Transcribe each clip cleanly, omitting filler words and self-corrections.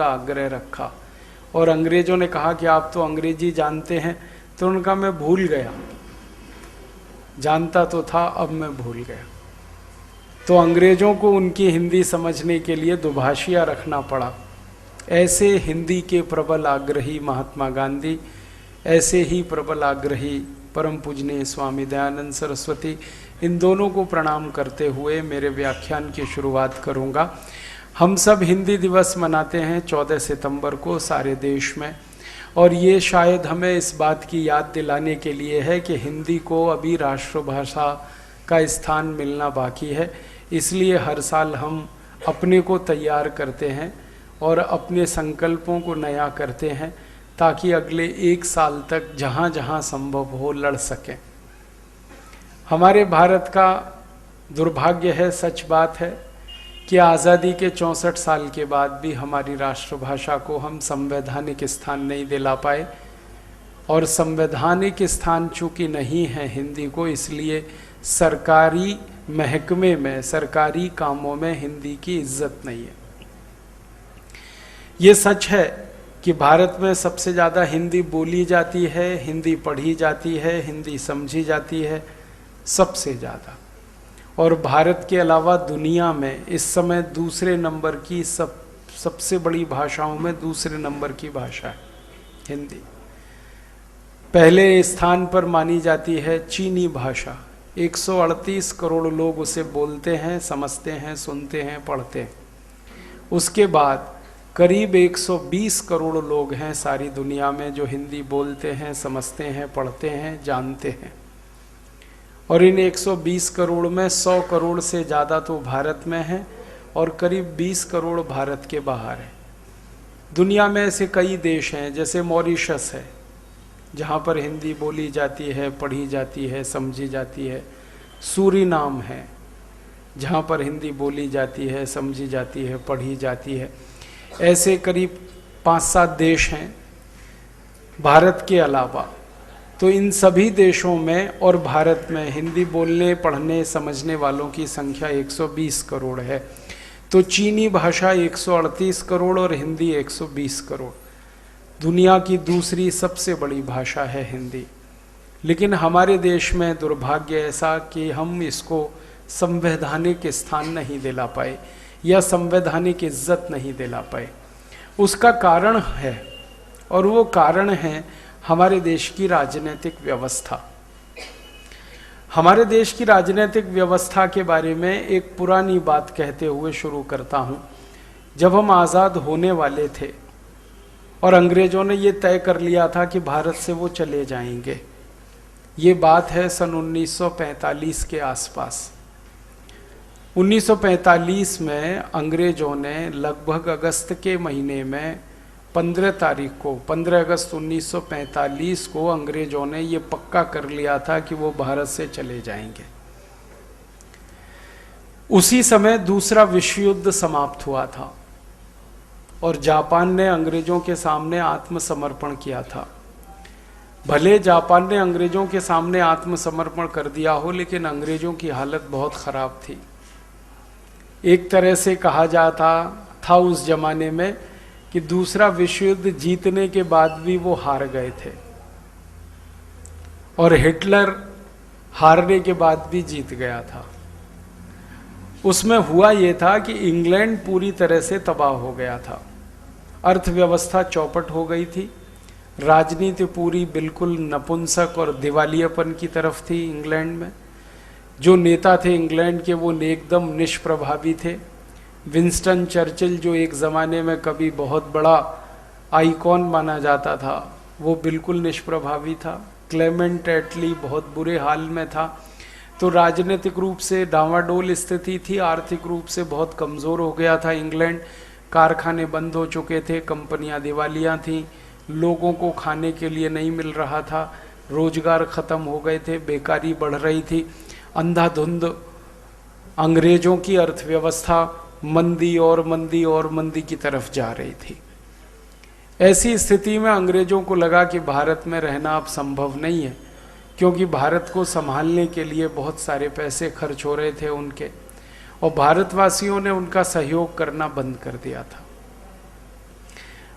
का आग्रह रखा और अंग्रेजों ने कहा कि आप तो अंग्रेजी जानते हैं, तो उनका मैं भूल गया, जानता तो था अब मैं भूल गया। तो अंग्रेजों को उनकी हिंदी समझने के लिए दुभाषिया रखना पड़ा। ऐसे हिंदी के प्रबल आग्रही महात्मा गांधी, ऐसे ही प्रबल आग्रही परम पूजनीय स्वामी दयानंद सरस्वती, इन दोनों को प्रणाम करते हुए मेरे व्याख्यान की शुरुआत करूंगा। हम सब हिंदी दिवस मनाते हैं 14 सितंबर को सारे देश में, और ये शायद हमें इस बात की याद दिलाने के लिए है कि हिंदी को अभी राष्ट्रभाषा का स्थान मिलना बाकी है। इसलिए हर साल हम अपने को तैयार करते हैं और अपने संकल्पों को नया करते हैं, ताकि अगले 1 साल तक जहाँ जहाँ संभव हो लड़ सकें। हमारे भारत का दुर्भाग्य है, सच बात है कि आज़ादी के 64 साल के बाद भी हमारी राष्ट्रभाषा को हम संवैधानिक स्थान नहीं दिला पाए, और संवैधानिक स्थान चूँकि नहीं है हिंदी को, इसलिए सरकारी महकमे में, सरकारी कामों में हिंदी की इज्जत नहीं है। ये सच है कि भारत में सबसे ज़्यादा हिंदी बोली जाती है, हिंदी पढ़ी जाती है, हिंदी समझी जाती है, सबसे ज़्यादा। और भारत के अलावा दुनिया में इस समय दूसरे नंबर की सबसे बड़ी भाषाओं में दूसरे नंबर की भाषा है हिंदी। पहले स्थान पर मानी जाती है चीनी भाषा। 138 करोड़ लोग उसे बोलते हैं, समझते हैं, सुनते हैं, पढ़ते हैं। उसके बाद करीब 120 करोड़ लोग हैं सारी दुनिया में जो हिंदी बोलते हैं, समझते हैं, पढ़ते हैं, जानते हैं। और इन 120 करोड़ में 100 करोड़ से ज़्यादा तो भारत में है और करीब 20 करोड़ भारत के बाहर है। दुनिया में ऐसे कई देश हैं, जैसे मॉरिशस है जहाँ पर हिंदी बोली जाती है, पढ़ी जाती है, समझी जाती है। सूरीनाम है जहाँ पर हिंदी बोली जाती है, समझी जाती है, पढ़ी जाती है। ऐसे करीब 5-7 देश हैं भारत के अलावा। तो इन सभी देशों में और भारत में हिंदी बोलने, पढ़ने, समझने वालों की संख्या 120 करोड़ है। तो चीनी भाषा 138 करोड़ और हिंदी 120 करोड़। दुनिया की दूसरी सबसे बड़ी भाषा है हिंदी। लेकिन हमारे देश में दुर्भाग्य ऐसा कि हम इसको संवैधानिक स्थान नहीं दिला पाए या संवैधानिक इज्जत नहीं दिला पाए। उसका कारण है, और वो कारण है हमारे देश की राजनीतिक व्यवस्था। हमारे देश की राजनीतिक व्यवस्था के बारे में एक पुरानी बात कहते हुए शुरू करता हूँ। जब हम आज़ाद होने वाले थे और अंग्रेजों ने ये तय कर लिया था कि भारत से वो चले जाएंगे, ये बात है सन 1945 के आसपास। 1945 में अंग्रेजों ने लगभग अगस्त के महीने में 15 तारीख को, 15 अगस्त 1945 को अंग्रेजों ने ये पक्का कर लिया था कि वो भारत से चले जाएंगे। उसी समय दूसरा विश्व युद्ध समाप्त हुआ था और जापान ने अंग्रेजों के सामने आत्मसमर्पण किया था। भले जापान ने अंग्रेजों के सामने आत्मसमर्पण कर दिया हो, लेकिन अंग्रेजों की हालत बहुत ख़राब थी। एक तरह से कहा जाता था उस जमाने में कि दूसरा विश्व युद्ध जीतने के बाद भी वो हार गए थे, और हिटलर हारने के बाद भी जीत गया था। उसमें हुआ ये था कि इंग्लैंड पूरी तरह से तबाह हो गया था, अर्थव्यवस्था चौपट हो गई थी, राजनीति पूरी बिल्कुल नपुंसक और दिवालियापन की तरफ थी इंग्लैंड में। जो नेता थे इंग्लैंड के वो एकदम निष्प्रभावी थे। विंस्टन चर्चिल, जो एक ज़माने में कभी बहुत बड़ा आइकॉन माना जाता था, वो बिल्कुल निष्प्रभावी था। क्लेमेंट एटली बहुत बुरे हाल में था। तो राजनीतिक रूप से डांवाडोल स्थिति थी, आर्थिक रूप से बहुत कमज़ोर हो गया था इंग्लैंड। कारखाने बंद हो चुके थे, कंपनियां दिवालियां थीं, लोगों को खाने के लिए नहीं मिल रहा था, रोजगार ख़त्म हो गए थे, बेकारी बढ़ रही थी। अंधाधुंध अंग्रेजों की अर्थव्यवस्था मंदी और मंदी और मंदी की तरफ जा रही थी। ऐसी स्थिति में अंग्रेजों को लगा कि भारत में रहना अब संभव नहीं है, क्योंकि भारत को संभालने के लिए बहुत सारे पैसे खर्च हो रहे थे उनके, और भारतवासियों ने उनका सहयोग करना बंद कर दिया था।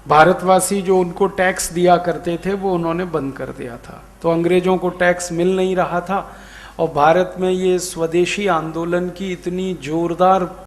भारतवासी जो उनको टैक्स दिया करते थे वो उन्होंने बंद कर दिया था, तो अंग्रेजों को टैक्स मिल नहीं रहा था। और भारत में ये स्वदेशी आंदोलन की इतनी जोरदार